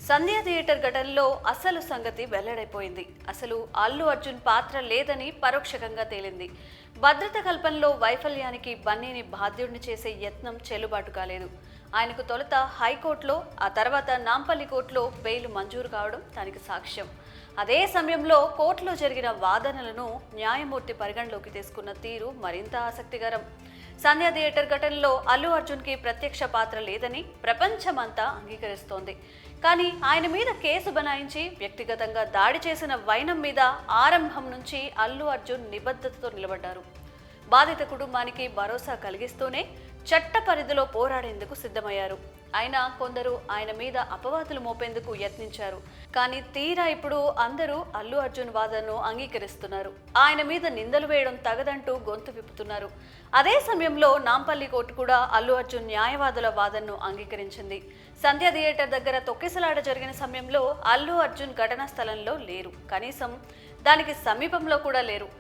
సంధ్య theatre ఘటనలో అసలు సంగతి వెల్లడైపోయింది. అసలు అల్లు అర్జున్ పాత్ర లేదని పరోక్షంగా తేలింది. భద్రత కల్పనలో వైఫల్యానికి బన్నీని బాధ్యుడిని చేసే యత్నం చెల్లుబాటు కాలేదు. ఆయనకు తొలుత హైకోర్టులో, ఆ తర్వాత నాంపల్లి కోర్టులో బెయిల్ మంజూరు కావడం దానికి సాక్ష్యం. అదే సమయంలో కోర్టులో జరిగిన వాదనలను న్యాయమూర్తి పరిగణలోకి తీసుకున్న తీరు మరింత ఆసక్తికరం. సంధ్య థియేటర్ ఘటనలో అల్లు అర్జున్కి ప్రత్యక్ష పాత్ర లేదని ప్రపంచమంతా అంగీకరిస్తోంది. కానీ ఆయన మీద కేసు బనాయించి వ్యక్తిగతంగా దాడి చేసిన వైనం మీద ఆరంభం నుంచి అల్లు అర్జున్ నిబద్ధతతో నిలబడ్డారు. బాధిత కుటుంబానికి భరోసా కలిగిస్తూనే చట్ట పరిధిలో పోరాడేందుకు సిద్ధమయ్యారు. అయినా కొందరు ఆయన మీద అపవాదులు మోపేందుకు యత్నించారు. కానీ తీరా ఇప్పుడు అందరూ అల్లు అర్జున్ వాదనను అంగీకరిస్తున్నారు. ఆయన మీద నిందలు వేయడం తగదంటూ గొంతు విప్పుతున్నారు. అదే సమయంలో నాంపల్లి కోర్టు కూడా అల్లు అర్జున్ న్యాయవాదుల వాదనను అంగీకరించింది. సంధ్య థియేటర్ దగ్గర తొక్కిసలాట జరిగిన సమయంలో అల్లు అర్జున్ ఘటనా స్థలంలో లేరు. కనీసం దానికి సమీపంలో కూడా లేరు.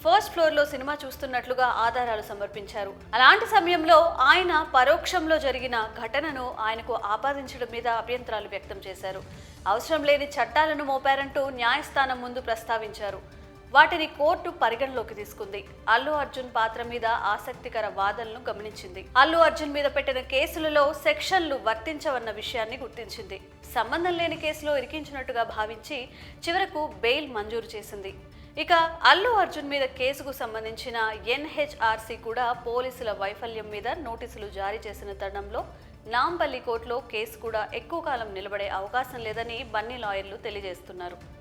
ఫస్ట్ ఫ్లోర్లో సినిమా చూస్తున్నట్లుగా ఆధారాలు సమర్పించారు. అలాంటి సమయంలో ఆయన పరోక్షంలో జరిగిన ఘటనను ఆయనకు ఆపాదించడం మీద అభ్యంతరాలు వ్యక్తం చేశారు. అవసరం లేని చట్టాలను మోపారంటూ న్యాయస్థానం ముందు ప్రస్తావించారు. వాటిని కోర్టు పరిగణలోకి తీసుకుంది. అల్లు అర్జున్ పాత్ర మీద ఆసక్తికర వాదనలను గమనించింది. అల్లు అర్జున్ మీద పెట్టిన కేసులలో సెక్షన్లు వర్తించవన్న విషయాన్ని గుర్తించింది. సంబంధం లేని కేసులో ఇరికించినట్టుగా భావించి చివరకు బెయిల్ మంజూరు చేసింది. ఇక అల్లు అర్జున్ మీద కేసుకు సంబంధించిన ఎన్హెచ్ఆర్సీ కూడా పోలీసుల వైఫల్యం మీద నోటీసులు జారీ చేసిన తరుణంలో నాంపల్లి కోర్టులో కేసు కూడా ఎక్కువ కాలం నిలబడే అవకాశం లేదని బన్నీ లాయర్లు తెలియజేస్తున్నారు.